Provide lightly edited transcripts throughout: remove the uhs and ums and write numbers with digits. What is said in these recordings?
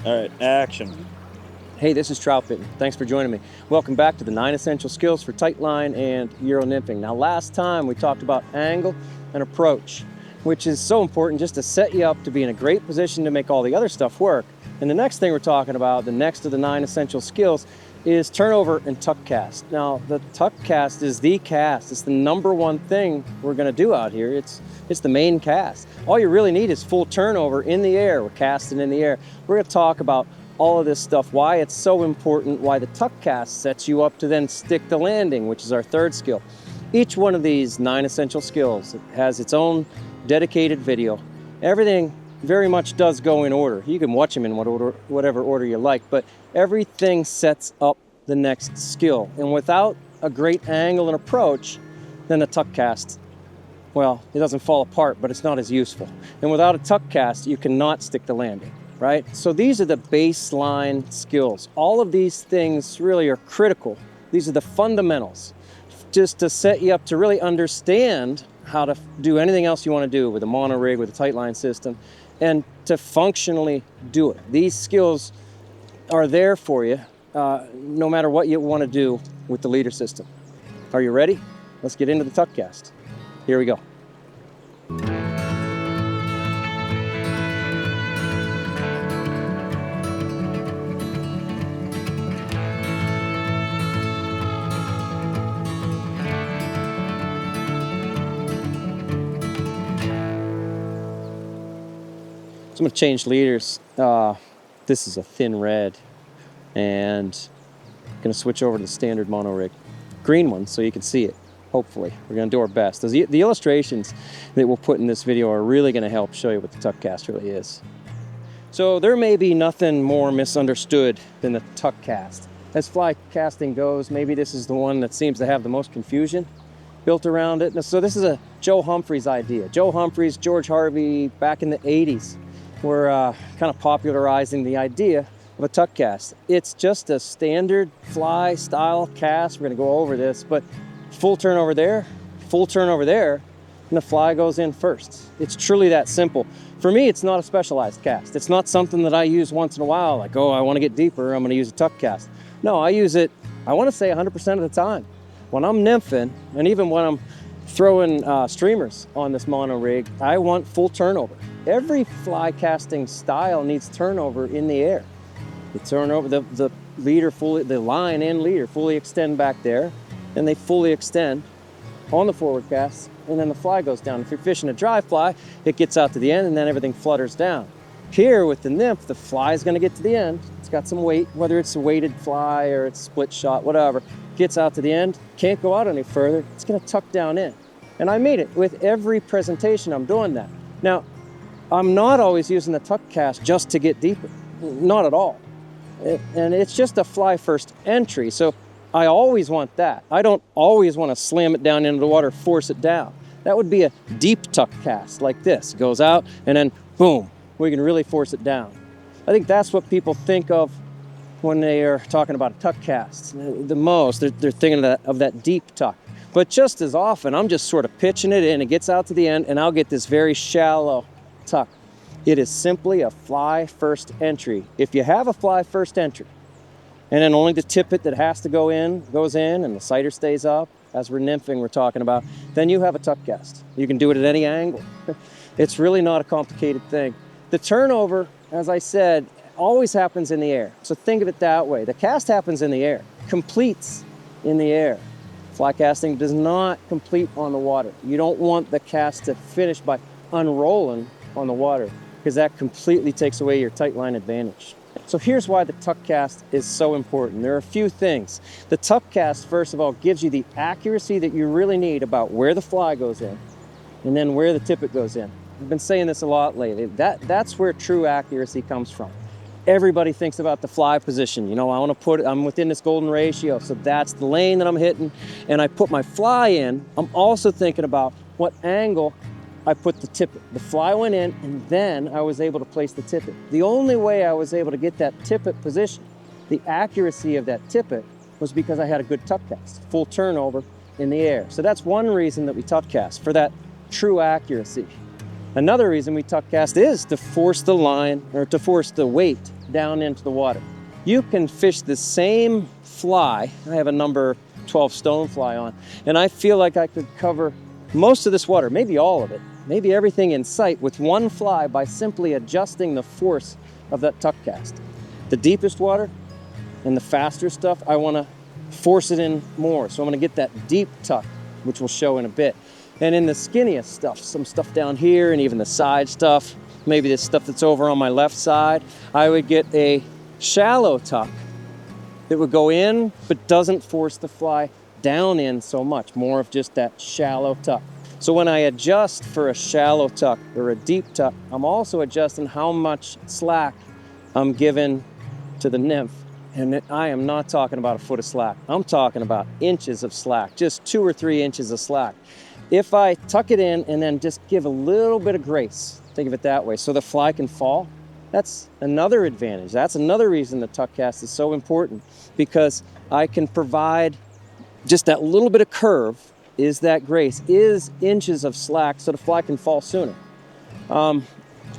All right, action. Hey, this is Troutbitten. Thanks for joining me. Welcome back to the 9 essential skills for tight line and Euro nymphing. Now, last time we talked about angle and approach, which is so important just to set you up to be in a great position to make all the other stuff work. And the next thing we're talking about, the next of the 9 essential skills, is turnover and tuck cast. Now, the tuck cast is the cast. It's the number one thing we're going to do out here. It's the main cast. All you really need is full turnover in the air. We're casting in the air. We're going to talk about all of this stuff, why it's so important, why the tuck cast sets you up to then stick the landing, which is our third skill. Each one of these 9 essential skills has its own dedicated video. Everything very much does go in order. You can watch them in whatever order you like, but everything sets up the next skill. And without a great angle and approach, then the tuck cast, well, it doesn't fall apart, but it's not as useful. And without a tuck cast, you cannot stick the landing. Right? So these are the baseline skills. All of these things really are critical. These are the fundamentals, just to set you up to really understand how to do anything else you want to do with a mono rig, with a tight line system, and to functionally do it. These skills are there for you no matter what you want to do with the leader system. Are you ready? Let's get into the tuck cast. Here we go. So I'm going to change leaders. This is a thin red, and I'm going to switch over to the standard mono rig. Green one so you can see it, hopefully. We're going to do our best. The illustrations that we'll put in this video are really going to help show you what the tuck cast really is. So there may be nothing more misunderstood than the tuck cast. As fly casting goes, maybe this is the one that seems to have the most confusion built around it. So this is a Joe Humphreys idea. Joe Humphreys, George Harvey, back in the 80s, were kind of popularizing the idea of a tuck cast. It's just a standard fly style cast. We're going to go over this, but full turn over there, full turn over there, and the fly goes in first. It's truly that simple. For me, it's not a specialized cast. It's not something that I use once in a while, like, oh, I want to get deeper, I'm going to use a tuck cast. No, I use it, I want to say 100% of the time. When I'm nymphing, and even when I'm throwing streamers on this mono rig, I want full turnover. Every fly casting style needs turnover in the air. The turnover, the leader fully, the line and leader fully extend back there, and they fully extend on the forward cast, and then the fly goes down. If you're fishing a dry fly, it gets out to the end, and then everything flutters down. Here with the nymph, the fly is going to get to the end. It's got some weight, whether it's a weighted fly or it's split shot, whatever. Gets out to the end, can't go out any further. It's going to tuck down in. And I made it with every presentation. I'm doing that. Now, I'm not always using the tuck cast just to get deeper. Not at all. And it's just a fly first entry. So I always want that. I don't always want to slam it down into the water, force it down. That would be a deep tuck cast like this. It goes out and then boom, we can really force it down. I think that's what people think of when they are talking about a tuck cast. The most, they're thinking of that deep tuck. But just as often, I'm just sort of pitching it in. It gets out to the end, and I'll get this very shallow tuck. It is simply a fly first entry. If you have a fly first entry, and then only the tippet that has to go in goes in, and the sighter stays up, as we're nymphing we're talking about, then you have a tuck cast. You can do it at any angle. It's really not a complicated thing. The turnover, as I said, always happens in the air. So think of it that way. The cast happens in the air, completes in the air. Fly casting does not complete on the water. You don't want the cast to finish by unrolling on the water, because that completely takes away your tight line advantage. So here's why the tuck cast is so important. There are a few things. The tuck cast, first of all, gives you the accuracy that you really need about where the fly goes in and then where the tippet goes in. I've been saying this a lot lately. That's where true accuracy comes from. Everybody thinks about the fly position. You know, I want to put it, I'm within this golden ratio, so that's the lane that I'm hitting, and I put my fly in. I'm also thinking about what angle I put the tippet. The fly went in, and then I was able to place the tippet. The only way I was able to get that tippet position, the accuracy of that tippet, was because I had a good tuck cast, full turnover in the air. So that's one reason that we tuck cast, for that true accuracy. Another reason we tuck cast is to force the line, or to force the weight down into the water. You can fish the same fly. I have a number 12 stonefly on, and I feel like I could cover most of this water, maybe all of it, maybe everything in sight with one fly by simply adjusting the force of that tuck cast. The deepest water and the faster stuff, I want to force it in more. So I'm going to get that deep tuck, which we'll show in a bit. And in the skinniest stuff, some stuff down here and even the side stuff, maybe this stuff that's over on my left side, I would get a shallow tuck that would go in but doesn't force the fly down in so much, more of just that shallow tuck. So when I adjust for a shallow tuck or a deep tuck, I'm also adjusting how much slack I'm giving to the nymph. And I am not talking about a foot of slack. I'm talking about inches of slack, just 2 or 3 inches of slack. If I tuck it in and then just give a little bit of grace, think of it that way, so the fly can fall, that's another advantage. That's another reason the tuck cast is so important, because I can provide just that little bit of curve, is that grace, is inches of slack, so the fly can fall sooner.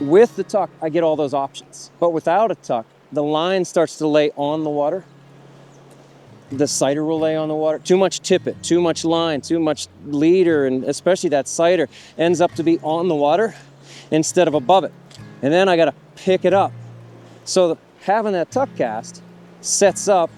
With the tuck, I get all those options. But without a tuck, the line starts to lay on the water. The sighter will lay on the water. Too much tippet, too much line, too much leader, and especially that sighter ends up to be on the water instead of above it. And then I got to pick it up. So having that tuck cast sets up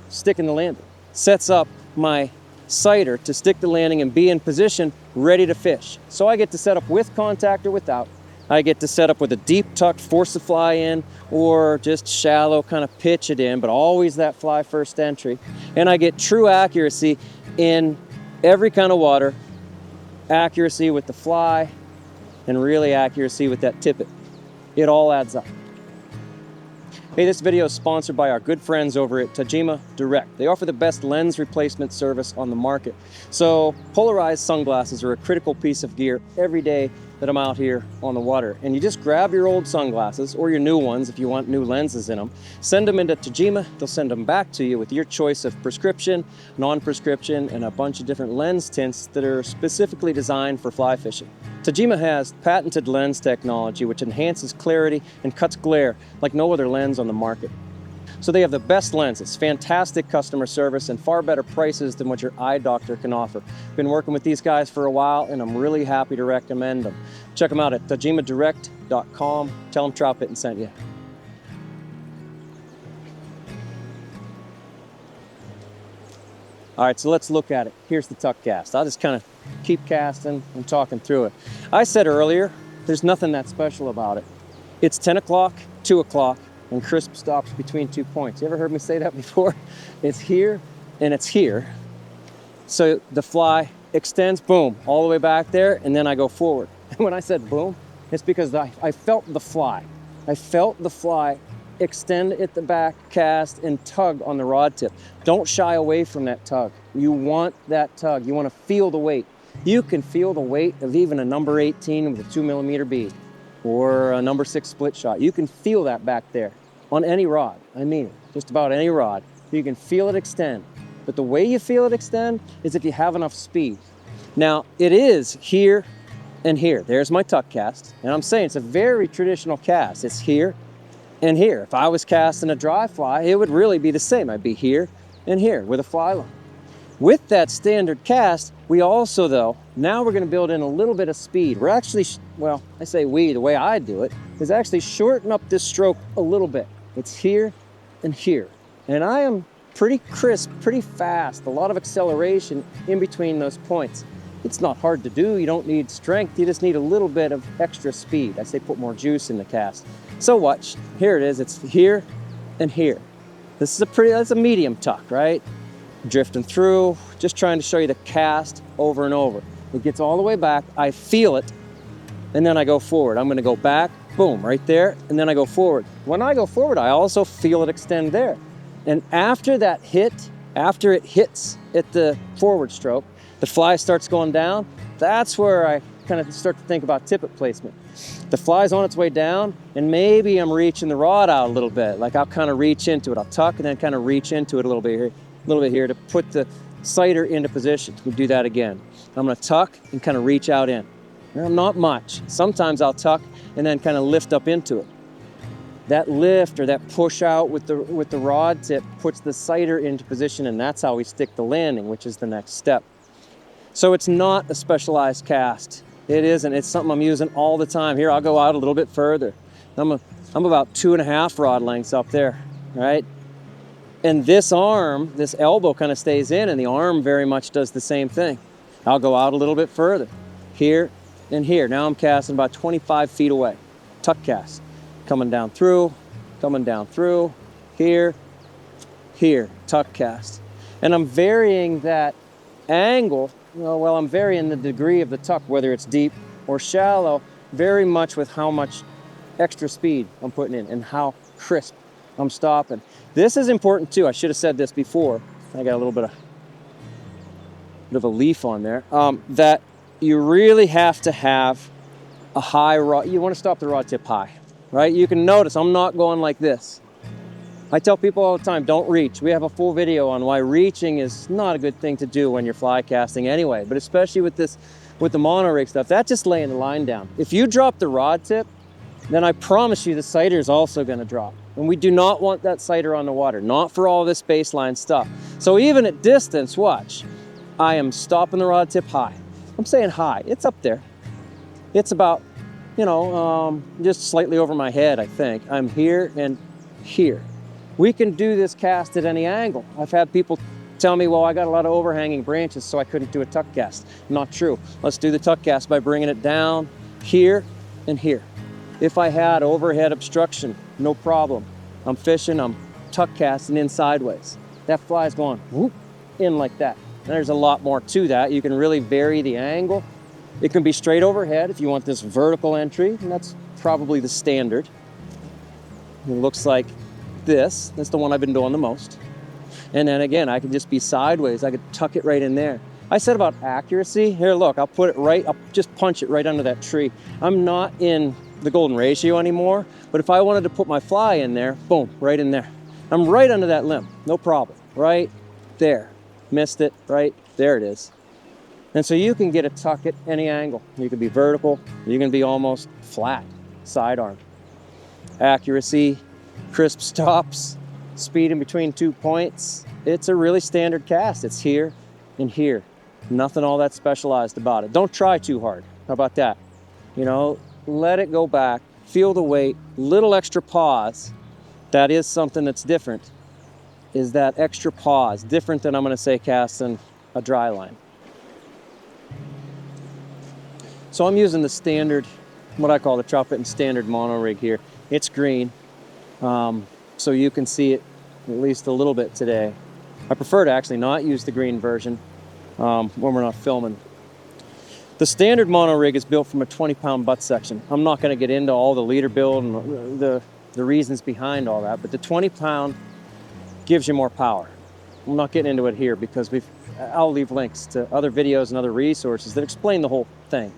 sticking the landing, sets up my sighter to stick the landing and be in position ready to fish. So I get to set up with contact or without. I get to set up with a deep tuck, force the fly in, or just shallow kind of pitch it in, but always that fly first entry. And I get true accuracy in every kind of water, accuracy with the fly, and really accuracy with that tippet. It all adds up. Hey, this video is sponsored by our good friends over at Tajima Direct. They offer the best lens replacement service on the market. So polarized sunglasses are a critical piece of gear every day that I'm out here on the water. And you just grab your old sunglasses, or your new ones if you want new lenses in them, send them into Tajima, they'll send them back to you with your choice of prescription, non-prescription, and a bunch of different lens tints that are specifically designed for fly fishing. Tajima has patented lens technology which enhances clarity and cuts glare like no other lens on the market. So they have the best lenses, fantastic customer service, and far better prices than what your eye doctor can offer. Been working with these guys for a while, and I'm really happy to recommend them. Check them out at tajimadirect.com. Tell them Troutbitten sent you. All right, so let's look at it. Here's the tuck cast. I'll just kind of keep casting and talking through it. I said earlier, there's nothing that special about it. It's 10 o'clock, 2 o'clock, and crisp stops between 2 points. You ever heard me say that before? It's here and it's here. So the fly extends, boom, all the way back there, and then I go forward. And when I said boom, it's because I felt the fly. I felt the fly extend at the back, cast, and tug on the rod tip. Don't shy away from that tug. You want that tug. You want to feel the weight. You can feel the weight of even a number 18 with a 2mm bead or a number 6 split shot. You can feel that back there on any rod. I mean, just about any rod. You can feel it extend. But the way you feel it extend is if you have enough speed. Now, it is here and here. There's my tuck cast. And I'm saying it's a very traditional cast. It's here and here. If I was casting a dry fly, it would really be the same. I'd be here and here with a fly line. With that standard cast, we also, though, now we're going to build in a little bit of speed. We're actually, well, I say we, the way I do it, is actually shorten up this stroke a little bit. It's here and here. And I am pretty crisp, pretty fast, a lot of acceleration in between those points. It's not hard to do. You don't need strength. You just need a little bit of extra speed. I say put more juice in the cast. So watch. Here it is. It's here and here. This is that's a medium tuck, right? Drifting through, just trying to show you the cast over and over. It gets all the way back. I feel it, and then I go forward. I'm going to go back, boom, right there, and then I go forward. When I go forward, I also feel it extend there. And after that hit, after it hits at the forward stroke, the fly starts going down. That's where I kind of start to think about tippet placement. The fly's on its way down, and maybe I'm reaching the rod out a little bit. Like I'll kind of reach into it. I'll tuck and then kind of reach into it a little bit here to put the sighter into position. We'll do that again. I'm going to tuck and kind of reach out in. Not much. Sometimes I'll tuck and then kind of lift up into it. That lift or that push out with the rod tip puts the sighter into position, and that's how we stick the landing, which is the next step. So it's not a specialized cast. It isn't. It's something I'm using all the time. Here, I'll go out a little bit further. I'm about 2.5 rod lengths up there, right? And this arm, this elbow kind of stays in, and the arm very much does the same thing. I'll go out a little bit further, here and here. Now I'm casting about 25 feet away. Tuck cast. Coming down through, here, here, tuck cast. And I'm varying that angle, well, I'm varying the degree of the tuck, whether it's deep or shallow, very much with how much extra speed I'm putting in and how crisp I'm stopping. This is important too. I should have said this before. I got a little bit of a leaf on there. That you really have to have a high rod. You want to stop the rod tip high, right? You can notice I'm not going like this. I tell people all the time, don't reach. We have a full video on why reaching is not a good thing to do when you're fly casting anyway, but especially with the mono rig stuff, that's just laying the line down. If you drop the rod tip, then I promise you the sighter is also going to drop. And we do not want that sighter on the water, not for all this baseline stuff. So even at distance, watch, I am stopping the rod tip high. I'm saying high, it's up there. It's about, just slightly over my head, I think. I'm here and here. We can do this cast at any angle. I've had people tell me, well, I got a lot of overhanging branches, so I couldn't do a tuck cast. Not true. Let's do the tuck cast by bringing it down here and here. If I had overhead obstruction, no problem. I'm fishing, I'm tuck casting in sideways. That fly's going whoop, in like that. And there's a lot more to that. You can really vary the angle. It can be straight overhead if you want this vertical entry, and that's probably the standard. It looks like this. That's the one I've been doing the most. And then again, I can just be sideways. I could tuck it right in there. I said about accuracy. Here, look, I'll put it right, I'll just punch it right under that tree. I'm not in the golden ratio anymore, but if I wanted to put my fly in there, boom, right in there. I'm right under that limb, no problem. Right there. Missed it, right? There it is. And so you can get a tuck at any angle. You can be vertical, you can be almost flat, sidearm. Accuracy, crisp stops, speed in between 2 points. It's a really standard cast. It's here and here. Nothing all that specialized about it. Don't try too hard. How about that? Let it go back, feel the weight, little extra pause. That is something that's different, is that extra pause. Different than, I'm gonna say, casting a dry line. So I'm using the standard, what I call the Troutbitten standard mono rig here. It's green. So you can see it at least a little bit today. I prefer to actually not use the green version when we're not filming. The standard mono rig is built from a 20-pound butt section. I'm not going to get into all the leader build and the reasons behind all that, but the 20-pound gives you more power. I'm not getting into it here because I'll leave links to other videos and other resources that explain the whole thing.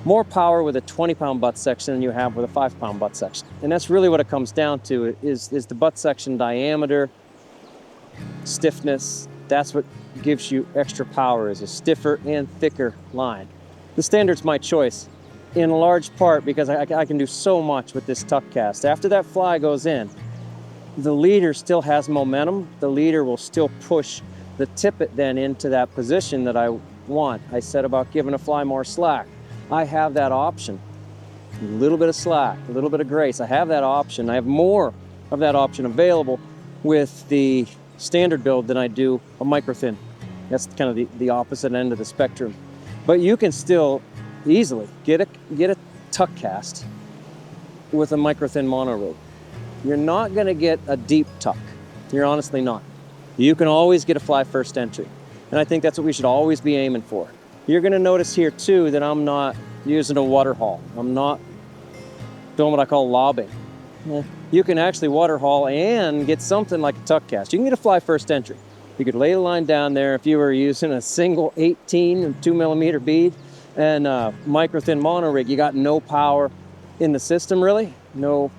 More power with a 20-pound butt section than you have with a 5-pound butt section. And that's really what it comes down to, is the butt section diameter, stiffness. That's what gives you extra power, is a stiffer and thicker line. The standard's my choice, in large part because I can do so much with this tuck cast. After that fly goes in, the leader still has momentum. The leader will still push the tippet then into that position that I want. I said about giving a fly more slack. I have that option. A little bit of slack, a little bit of grace. I have that option. I have more of that option available with the standard build than I do a micro thin. That's kind of the opposite end of the spectrum. But you can still easily get a tuck cast with a micro thin mono rig. You're not going to get a deep tuck. You're honestly not. You can always get a fly first entry. And I think that's what we should always be aiming for. You're going to notice here too that I'm not using a water haul. I'm not doing what I call lobbing. You can actually water haul and get something like a tuck cast. You can get a fly first entry. You could lay the line down there if you were using a single 18 and 2mm bead and a micro thin mono rig. You got no power in the system really, no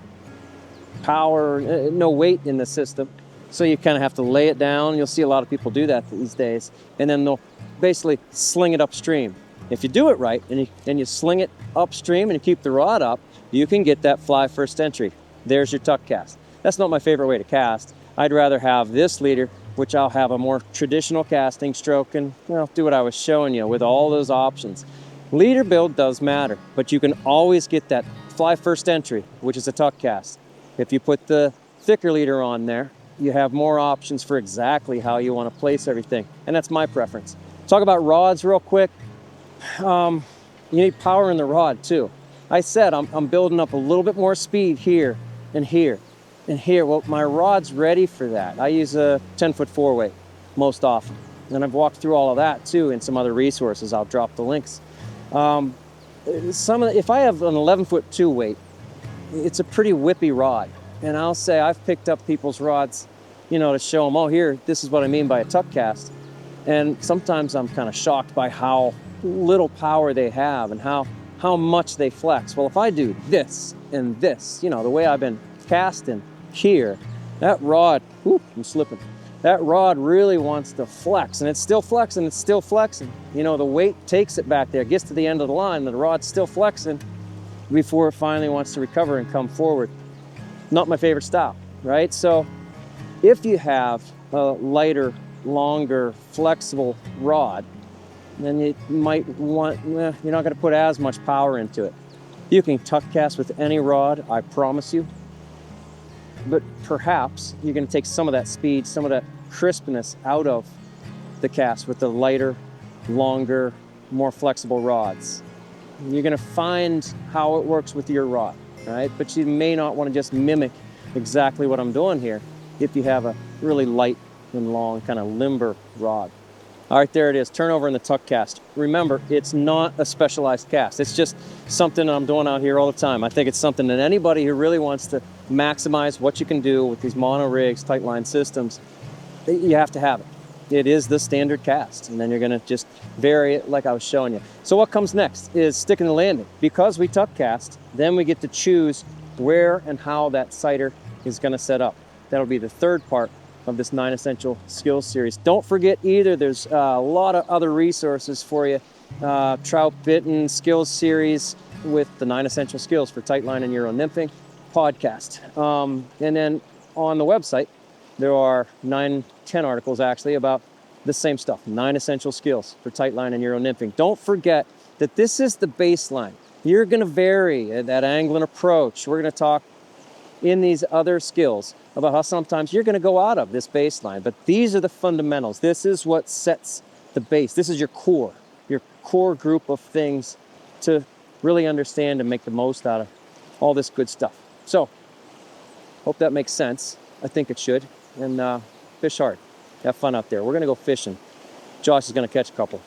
power, no weight in the system. So you kind of have to lay it down. You'll see a lot of people do that these days. And then they'll basically sling it upstream. If you do it right and you sling it upstream and you keep the rod up, you can get that fly first entry. There's your tuck cast. That's not my favorite way to cast. I'd rather have this leader, which I'll have a more traditional casting stroke and do what I was showing you with all those options. Leader build does matter, but you can always get that fly first entry, which is a tuck cast. If you put the thicker leader on there, you have more options for exactly how you want to place everything, and that's my preference. Talk about rods real quick. You need power in the rod too. I said I'm building up a little bit more speed here and here and here. Well, my rod's ready for that. I use a 10-foot 4-weight most often, and I've walked through all of that too in some other resources. I'll drop the links. If I have an 11-foot 2-weight, it's a pretty whippy rod, and I'll say I've picked up people's rods, to show them, oh, here, this is what I mean by a tuck cast. And sometimes I'm kind of shocked by how little power they have and how much they flex. Well, if I do this and this, the way I've been casting here, that rod, I'm slipping. That rod really wants to flex, and it's still flexing, the weight takes it back there, gets to the end of the line, and the rod's still flexing before it finally wants to recover and come forward. Not my favorite style, right? So if you have a lighter, longer, flexible rod, then you might want, you're not going to put as much power into it. You can tuck cast with any rod, I promise you, but perhaps you're going to take some of that speed, some of that crispness out of the cast with the lighter, longer, more flexible rods. You're going to find how it works with your rod, right? But you may not want to just mimic exactly what I'm doing here if you have a really light and long, kind of limber rod. All right, there it is, turnover in the tuck cast. Remember, it's not a specialized cast. It's just something I'm doing out here all the time. I think it's something that anybody who really wants to maximize what you can do with these mono rigs, tight line systems, you have to have it. It is the standard cast, and then you're gonna just vary it like I was showing you. So what comes next is sticking the landing. Because we tuck cast, then we get to choose where and how that sighter is gonna set up. That'll be the third part of this 9 Essential Skills series. Don't forget either, there's a lot of other resources for you. Troutbitten Skills series with the 9 Essential Skills for tight line and Euro nymphing podcast. And then on the website, there are 9-10 articles actually about the same stuff, 9 Essential Skills for tight line and Euro nymphing. Don't forget that this is the baseline. You're gonna vary at that angle and approach. We're gonna talk in these other skills about how sometimes you're going to go out of this baseline, but these are the fundamentals. This is what sets the base. This is your core group of things to really understand and make the most out of all this good stuff. So, hope that makes sense. I think it should. And fish hard. Have fun out there. We're going to go fishing. Josh is going to catch a couple.